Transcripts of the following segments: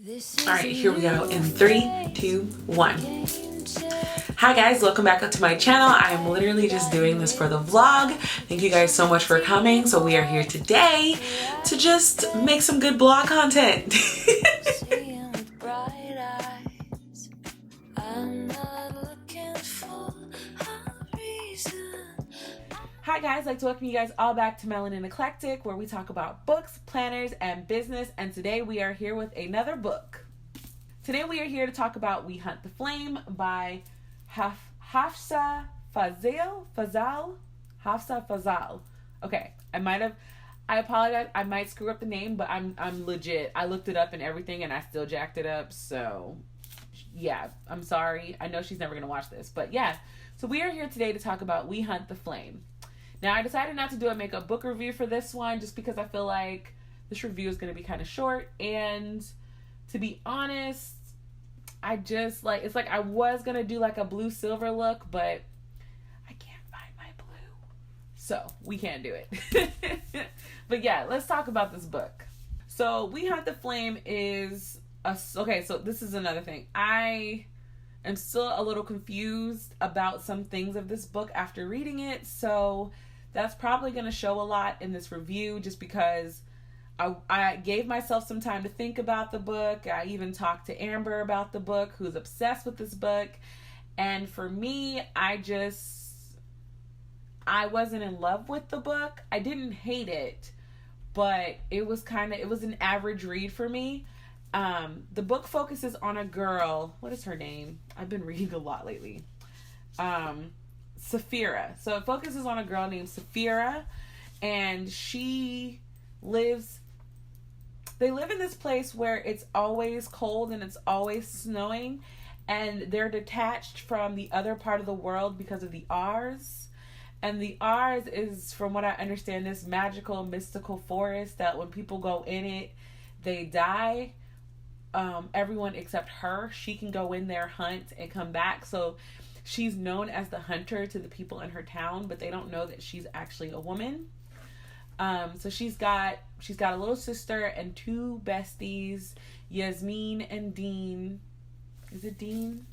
All right, here we go in 3, 2, 1. Hi guys, welcome back up to my channel. I'm literally just doing this for the vlog. Thank you guys so much for coming. So we are here today to just make some good vlog content. Hi guys, I'd like to welcome you guys all back to Melanin Eclectic, where we talk about books, planners, and business. And today we are here with another book. Today we are here to talk about We Hunt the Flame by Hafsa Fazal. Okay, I apologize. I might screw up the name, but I'm legit. I looked it up and everything, and I still jacked it up. So, yeah, I'm sorry. I know she's never gonna watch this, but yeah. So we are here today to talk about We Hunt the Flame. Now, I decided not to do a makeup book review for this one just because I feel like this review is going to be kind of short. And to be honest, I just it's like I was going to do like a blue silver look, but I can't find my blue. So we can't do it. But yeah, let's talk about this book. So We Hunt the Flame is okay, so this is another thing. I am still a little confused about some things of this book after reading it. So that's probably going to show a lot in this review just because I gave myself some time to think about the book. I even talked to Amber about the book, who's obsessed with this book. And for me, I wasn't in love with the book. I didn't hate it, but it was an average read for me. The book focuses on a girl. What is her name? I've been reading a lot lately. Saphira. So it focuses on a girl named Saphira, and they live in this place where it's always cold and it's always snowing, and they're detached from the other part of the world because of the Heirs. And the Heirs is, from what I understand, this magical, mystical forest that when people go in it, they die. Everyone except her, she can go in there, hunt, and come back. So she's known as the hunter to the people in her town, but they don't know that she's actually a woman. So she's got a little sister and two besties, Yasmin and Dean. Is it Dean?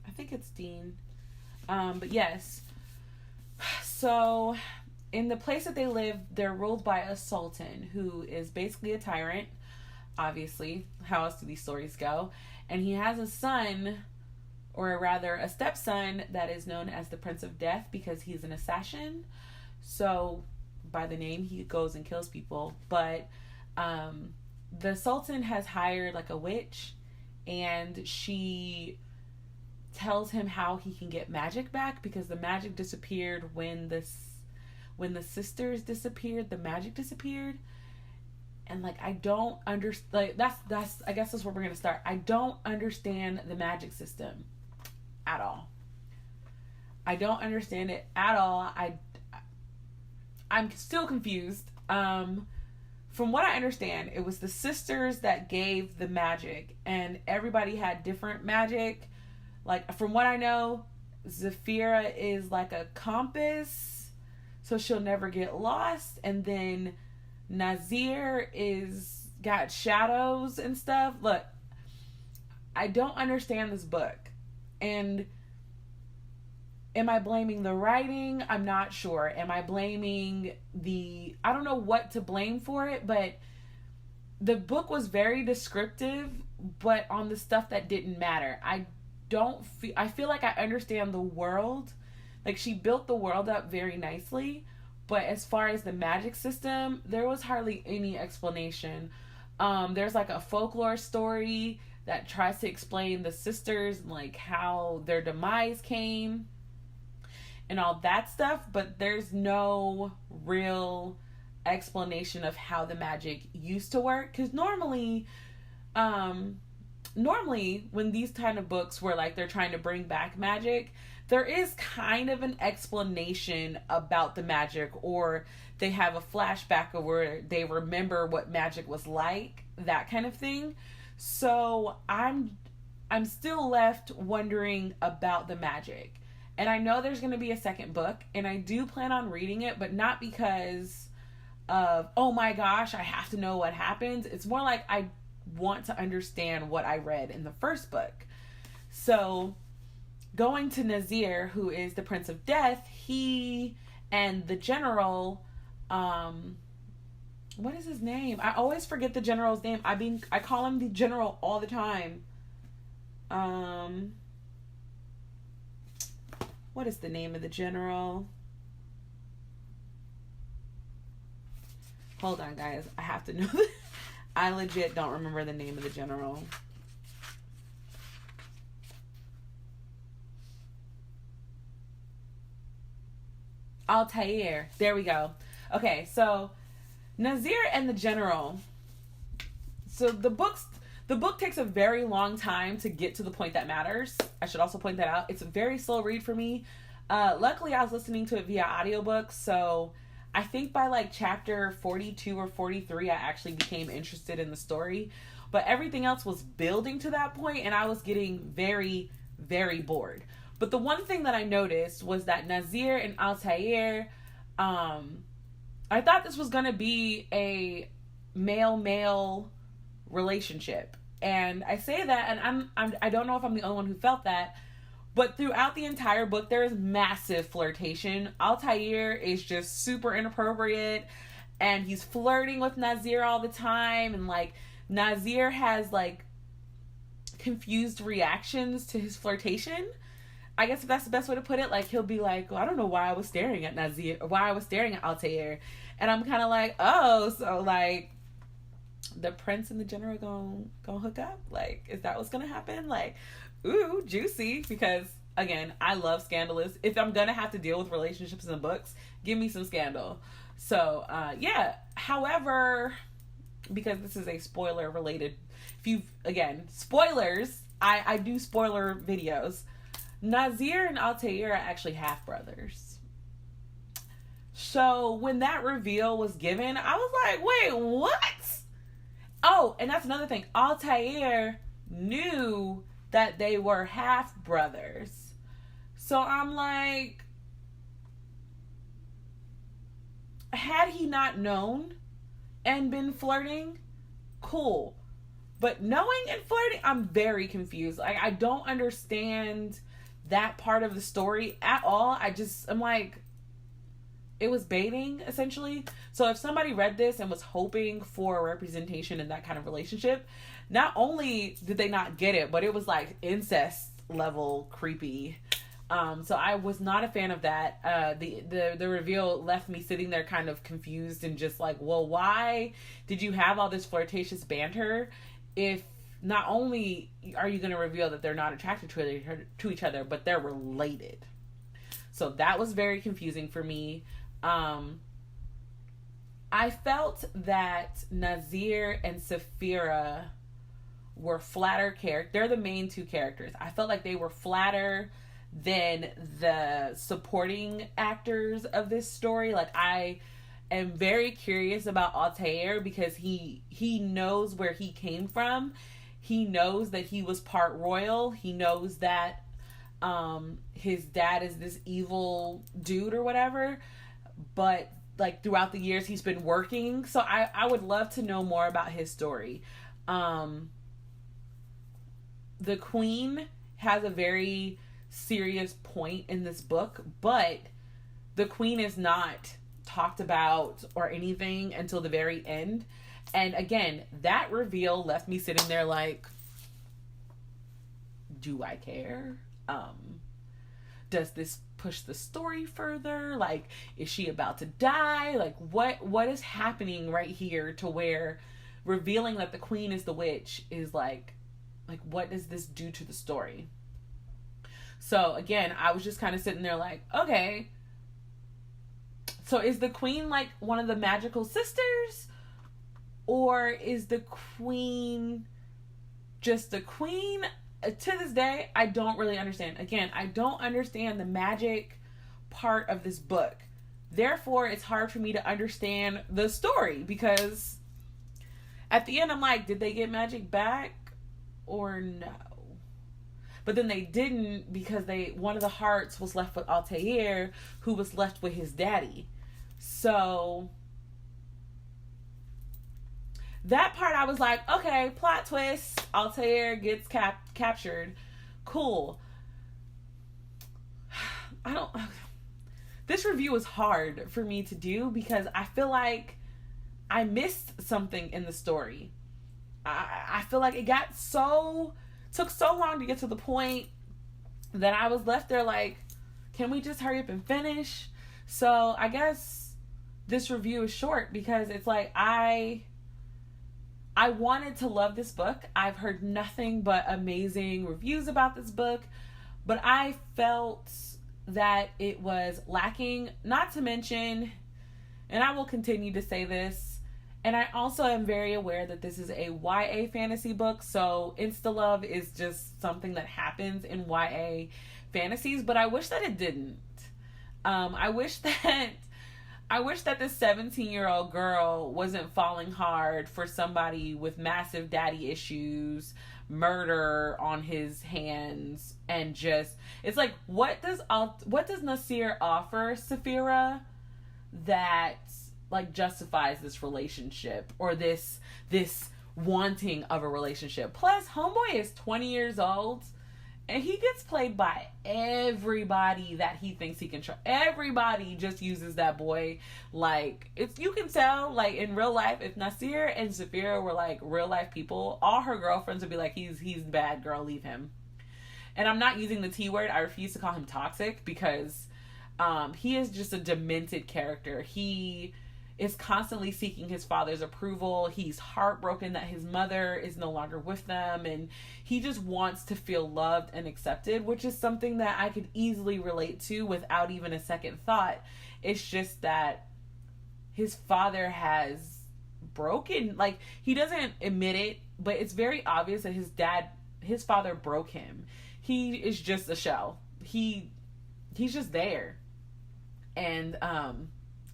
I think it's Dean. But yes. So in the place that they live, they're ruled by a sultan who is basically a tyrant. Obviously, how else do these stories go? And he has a son, or rather a stepson, that is known as the Prince of Death because he's an assassin. So by the name, he goes and kills people. But the sultan has hired like a witch, and she tells him how he can get magic back because the magic disappeared when the sisters disappeared. The magic disappeared. And I don't understand. That's I guess that's where we're gonna start. I don't understand the magic system at all. I don't understand it at all. I'm still confused. From what I understand, it was the sisters that gave the magic, and everybody had different magic. From what I know, Zafira is like a compass, so she'll never get lost, and then Nazir is got shadows and stuff. Look, I don't understand this book. And am I blaming the writing? I'm not sure. Am I blaming I don't know what to blame for it, but the book was very descriptive, but on the stuff that didn't matter. I feel like I understand the world. She built the world up very nicely. But as far as the magic system, there was hardly any explanation. There's a folklore story that tries to explain the sisters, how their demise came and all that stuff. But there's no real explanation of how the magic used to work. Because normally when these kind of books where they're trying to bring back magic, there is kind of an explanation about the magic, or they have a flashback of where they remember what magic was like, that kind of thing. So I'm still left wondering about the magic. And I know there's going to be a second book, and I do plan on reading it, but not because of, oh my gosh, I have to know what happens. It's more like I want to understand what I read in the first book. So going to Nazir, who is the Prince of Death, he and the general, what is his name? I always forget the general's name. I call him the general all the time. What is the name of the general? Hold on, guys. I have to know. I legit don't remember the name of the general. Altair. There we go. Okay, so Nazir and the general. So the book takes a very long time to get to the point that matters. I should also point that out. It's a very slow read for me. Luckily, I was listening to it via audiobook, so I think by like chapter 42 or 43, I actually became interested in the story. But everything else was building to that point, and I was getting very, very bored. But the one thing that I noticed was that Nazir and Altair, I thought this was going to be a male-male relationship. And I say that, and I don't know if I'm the only one who felt that, but throughout the entire book, there is massive flirtation. Altair is just super inappropriate, and he's flirting with Nazir all the time, and like Nazir has like confused reactions to his flirtation. I guess if that's the best way to put it, like he'll be like, I don't know why I was staring at Nazir, or why I was staring at Altair, and I'm kind of like, oh, so like the prince and the general gonna hook up? Like, is that what's gonna happen? Like, ooh, juicy. Because again, I love scandalous. If I'm gonna have to deal with relationships in the books, give me some scandal. So yeah. However, because this is a spoiler related, spoilers, I do spoiler videos. Nazir and Altair are actually half brothers. So when that reveal was given, I was like, wait, what? Oh, and that's another thing. Altair knew that they were half brothers. So I'm like, had he not known and been flirting, cool. But knowing and flirting, I'm very confused. Like, I don't understand that part of the story at all. I'm like, it was baiting, essentially. So if somebody read this and was hoping for representation in that kind of relationship, not only did they not get it, but it was like incest level creepy. So I was not a fan of that. The reveal left me sitting there kind of confused and just like, well, why did you have all this flirtatious banter if not only are you going to reveal that they're not attracted to each other, but they're related? So that was very confusing for me. I felt that Nazir and Saphira were flatter characters. They're the main two characters. I felt like they were flatter than the supporting actors of this story. Like, I am very curious about Altair because he knows where he came from. He knows that he was part royal. He knows that his dad is this evil dude or whatever. But like throughout the years he's been working. So I would love to know more about his story. The queen has a very serious point in this book, but the queen is not talked about or anything until the very end. And again, that reveal left me sitting there like, do I care? Does this push the story further? Like, is she about to die? Like, what is happening right here to where revealing that the queen is the witch is like what does this do to the story? So again, I was just kind of sitting there like, okay, so is the queen like one of the magical sisters, or is the queen just the queen? To this day, I don't really understand. Again, I don't understand the magic part of this book. Therefore, it's hard for me to understand the story, because at the end I'm like, did they get magic back or no? But then they didn't, because one of the hearts was left with Altair, who was left with his daddy. So that part I was like, okay, plot twist. Altair gets captured. Cool. I don't. This review is hard for me to do because I feel like I missed something in the story. I feel like it took so long to get to the point that I was left there like, can we just hurry up and finish? So I guess this review is short because it's like I wanted to love this book. I've heard nothing but amazing reviews about this book, but I felt that it was lacking, not to mention, and I will continue to say this, and I also am very aware that this is a YA fantasy book, so insta-love is just something that happens in YA fantasies, but I wish that it didn't. I wish that this 17-year-old girl wasn't falling hard for somebody with massive daddy issues, murder on his hands, and just, it's like, what does Nasir offer Saphira that like justifies this relationship or this wanting of a relationship? Plus, homeboy is 20 years old and he gets played by everybody that he thinks he can trust. Everybody just uses that boy like, it's, you can tell, like, in real life, if Nasir and Saphira were like real life people, all her girlfriends would be like, he's bad, girl, leave him. And I'm not using the T word. I refuse to call him toxic because he is just a demented character. He is constantly seeking his father's approval. He's heartbroken that his mother is no longer with them, and he just wants to feel loved and accepted, which is something that I could easily relate to without even a second thought. It's just that his father has broken, like, he doesn't admit it, but it's very obvious that his father broke him. He is just a shell. He's just there. And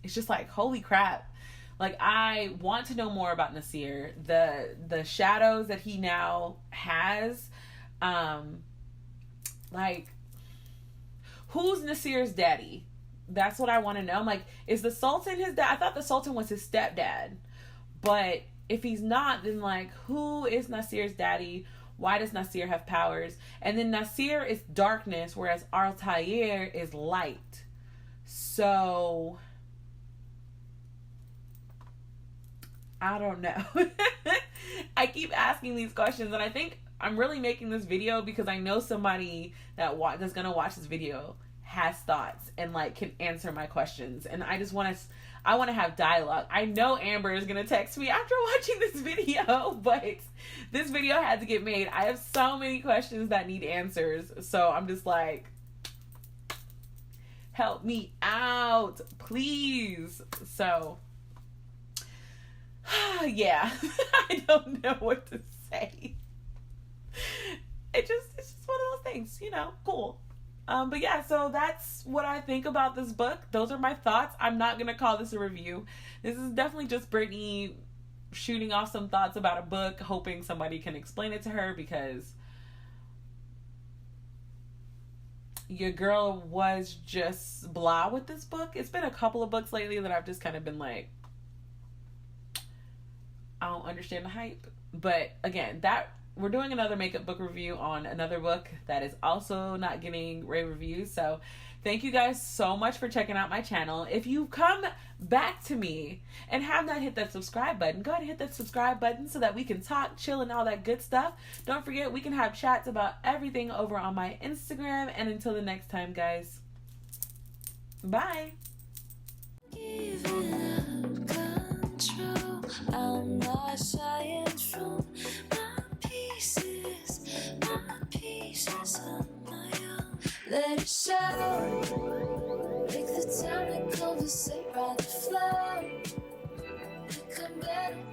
it's just like, holy crap. Like, I want to know more about Nasir. The shadows that he now has. Like, who's Nasir's daddy? That's what I want to know. I'm like, is the Sultan his dad? I thought the Sultan was his stepdad. But if he's not, then like, who is Nasir's daddy? Why does Nasir have powers? And then Nasir is darkness, whereas Altair is light. So I don't know. I keep asking these questions, and I think I'm really making this video because I know somebody that's gonna watch this video has thoughts and like can answer my questions, and I want to have dialogue. I know Amber is gonna text me after watching this video, but this video had to get made. I have so many questions that need answers, so I'm just like, help me out, please. So yeah, I don't know what to say. It's just one of those things, you know, cool. But yeah, so that's what I think about this book. Those are my thoughts. I'm not gonna call this a review. This is definitely just Brittany shooting off some thoughts about a book, hoping somebody can explain it to her, because your girl was just blah with this book. It's been a couple of books lately that I've just kind of been like, I don't understand the hype. But again, we're doing another makeup book review on another book that is also not getting rave reviews. So thank you guys so much for checking out my channel. If you come back to me and have not hit that subscribe button, go ahead and hit that subscribe button so that we can talk, chill, and all that good stuff. Don't forget, we can have chats about everything over on my Instagram. And until the next time, guys, bye. Giving up control, I'm not shying from my pieces on my own. Let it show. Take the time to conversate by the flow. Become better